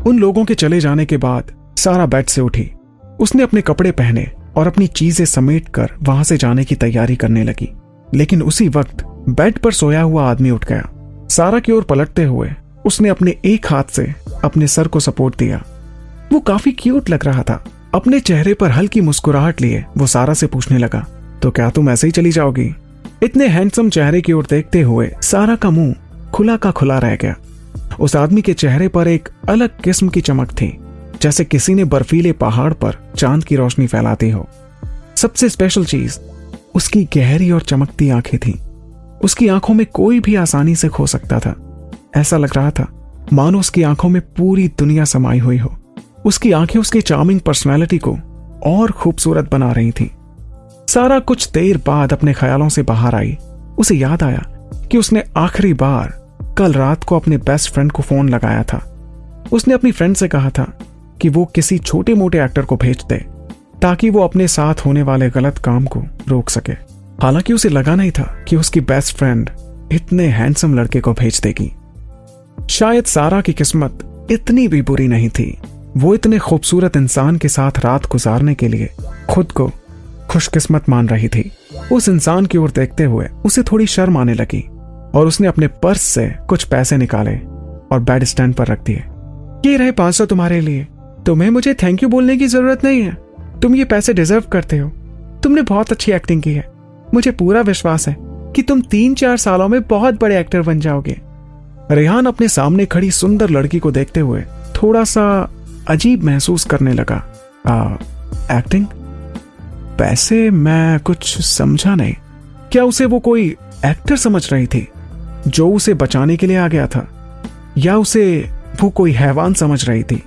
उन लोगों के चले जाने के बाद सारा बेड से उठी। उसने अपने कपड़े पहने और अपनी चीजें समेट कर वहां से जाने की तैयारी करने लगी। लेकिन उसी वक्त बेड पर सोया हुआ आदमी उठ गया। सारा की ओर पलटते हुए उसने अपने एक हाथ से अपने सर को सपोर्ट दिया। वो काफी क्यूट लग रहा था। अपने चेहरे पर हल्की मुस्कुराहट लिए वो सारा से पूछने लगा, तो क्या तुम ऐसे ही चली जाओगी? इतने हैंडसम चेहरे की ओर देखते हुए सारा का मुंह खुला का खुला रह गया। उस आदमी के चेहरे पर एक अलग किस्म की चमक थी, जैसे किसी ने बर्फीले पहाड़ पर चांद की रोशनी फैलाती हो। सबसे स्पेशल चीज उसकी गहरी और चमकती आंखें थीं। उसकी आंखों में कोई भी आसानी से खो सकता था। ऐसा लग रहा था मानो उसकी आंखों में पूरी दुनिया समाई हुई हो। उसकी आंखें उसकी चार्मिंग पर्सनैलिटी को और खूबसूरत बना रही थीं। सारा कुछ देर बाद अपने ख्यालों से बाहर आई। उसे याद आया कि उसने आखिरी बार कल रात को अपने बेस्ट फ्रेंड को फोन लगाया था। उसने अपनी फ्रेंड से कहा था कि वो किसी छोटे मोटे एक्टर को भेज दे ताकि वो अपने साथ होने वाले गलत काम को रोक सके। हालांकि उसे लगा नहीं था कि उसकी बेस्ट फ्रेंड इतने हैंडसम लड़के को भेज देगी। शायद सारा की किस्मत इतनी भी बुरी नहीं थी। वो इतने खूबसूरत इंसान के साथ रात गुजारने के लिए खुद को खुशकिस्मत मान रही थी। उस इंसान की ओर देखते हुए उसे थोड़ी शर्म आने लगी और उसने अपने पर्स से कुछ पैसे निकाले और बेड स्टैंड पर रख दिए। ये रहे 500 तुम्हारे लिए। तुम्हें मुझे थैंक यू बोलने की जरूरत नहीं है। तुम ये पैसे डिजर्व करते हो। तुमने बहुत अच्छी एक्टिंग की है। मुझे पूरा विश्वास है कि तुम 3-4 सालों में बहुत बड़े एक्टर बन जाओगे। रेहान अपने सामने खड़ी सुंदर लड़की को देखते हुए थोड़ा सा अजीब महसूस करने लगा। एक्टिंग? पैसे? मैं कुछ समझा नहीं। क्या उसे वो कोई एक्टर समझ रही थी जो उसे बचाने के लिए आ गया था, या उसे वो कोई हैवान समझ रही थी?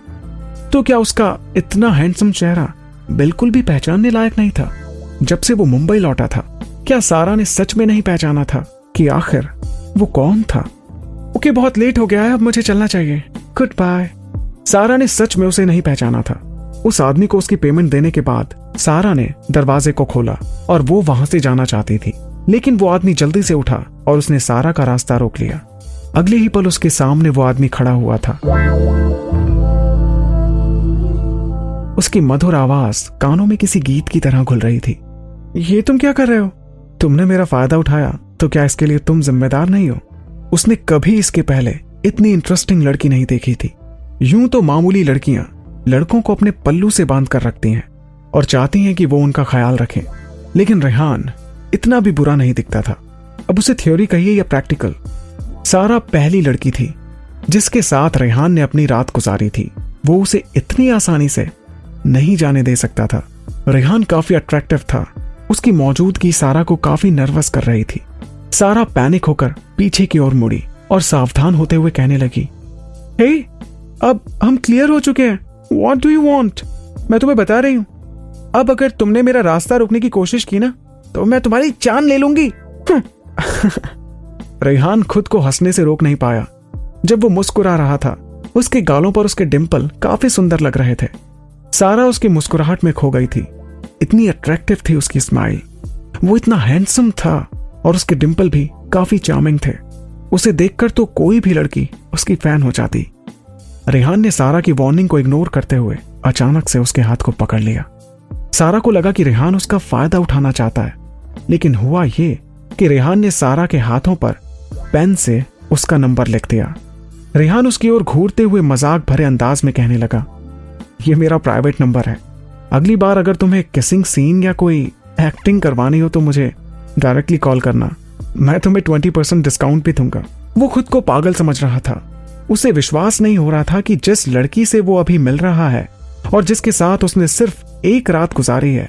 तो क्या उसका इतना हैंडसम चेहरा बिल्कुल भी पहचानने लायक नहीं था जब से वो मुंबई लौटा था? क्या सारा ने सच में नहीं पहचाना था कि आखिर वो कौन था? ओके, बहुत लेट हो गया है, अब मुझे चलना चाहिए। Good bye. सारा ने सच में उसे नहीं पहचाना था। उस आदमी को उसकी पेमेंट देने के बाद सारा ने दरवाजे को खोला और वो वहां से जाना चाहती थी, लेकिन वो आदमी जल्दी से उठा और उसने सारा का रास्ता रोक लिया। अगले ही पल उसके सामने वो आदमी खड़ा हुआ था। उसकी मधुर आवाज कानों में किसी गीत की तरह घुल रही थी। ये तुम क्या कर रहे हो? तुमने मेरा फायदा उठाया, तो क्या इसके लिए तुम जिम्मेदार नहीं हो? उसने कभी इसके पहले इतनी इंटरेस्टिंग लड़की नहीं देखी थी। यूं तो मामूली लड़कियां लड़कों को अपने पल्लू से बांध कर रखती हैं और चाहती हैं कि वो उनका ख्याल रखें, लेकिन रेहान इतना भी बुरा नहीं दिखता था। अब उसे थ्योरी कहिए या प्रैक्टिकल, सारा पहली लड़की थी जिसके साथ रेहान ने अपनी रात गुजारी थी। वो उसे इतनी आसानी से नहीं जाने दे सकता था। रेहान काफी अट्रैक्टिव था। उसकी मौजूदगी सारा को काफी नर्वस कर रही थी। सारा पैनिक होकर पीछे की ओर मुड़ी और सावधान होते हुए कहने लगी, हे, अब हम क्लियर हो चुके हैं। What do you want? मैं तुम्हें बता रही हूं, अब अगर तुमने मेरा रास्ता रोकने की कोशिश की ना, तो मैं तुम्हारी जान ले लूंगी। रेहान खुद को हंसने से रोक नहीं पाया। जब वो मुस्कुरा रहा था, उसके गालों पर उसके डिंपल काफी सुंदर लग रहे थे। सारा उसकी मुस्कुराहट में खो गई थी। इतनी अट्रैक्टिव थी उसकी स्माइल। वो इतना हैंडसम था और उसके डिंपल भी काफी चार्मिंग थे। उसे देखकर तो कोई भी लड़की उसकी फैन हो जाती। रेहान ने सारा की वार्निंग को इग्नोर करते हुए अचानक से उसके हाथ को पकड़ लिया। सारा को लगा कि रेहान उसका फायदा उठाना चाहता है, लेकिन हुआ ये कि रेहान ने सारा के हाथों पर पेन से उसका नंबर लिख दिया। रेहान उसकी ओर घूरते हुए मजाक भरे अंदाज में कहने लगा, ये मेरा प्राइवेट नंबर है। अगली बार अगर तुम्हें किसिंग सीन या कोई एक्टिंग करवानी हो तो मुझे डायरेक्टली कॉल करना, मैं तुम्हें 20% डिस्काउंट भी दूंगा। वो खुद को पागल समझ रहा था। उसे विश्वास नहीं हो रहा था कि जिस लड़की से वो अभी मिल रहा है और जिसके साथ उसने सिर्फ एक रात गुजारी है,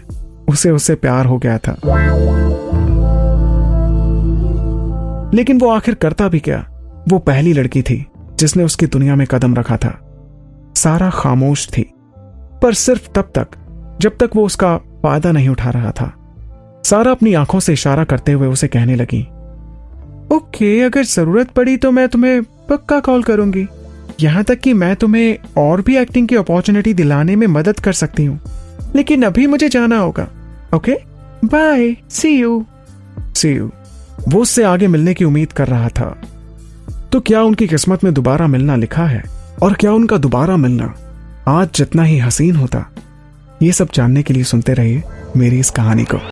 उसे उससे प्यार हो गया था। लेकिन वो आखिर करता भी क्या? वो पहली लड़की थी जिसने उसकी दुनिया में कदम रखा था। सारा खामोश थी, पर सिर्फ तब तक जब तक वो उसका फायदा नहीं उठा रहा था। सारा अपनी आंखों से इशारा करते हुए उसे कहने लगी, ओके, अगर जरूरत पड़ी तो मैं तुम्हें पक्का कॉल करूंगी। यहां तक कि मैं तुम्हें और भी एक्टिंग की अपॉर्चुनिटी दिलाने में मदद कर सकती हूँ, लेकिन अभी मुझे जाना होगा। Okay, bye, see you. वो उससे आगे मिलने की उम्मीद कर रहा था। तो क्या उनकी किस्मत में दोबारा मिलना लिखा है? और क्या उनका दोबारा मिलना आज जितना ही हसीन होता? ये सब जानने के लिए सुनते रहिए मेरी इस कहानी को।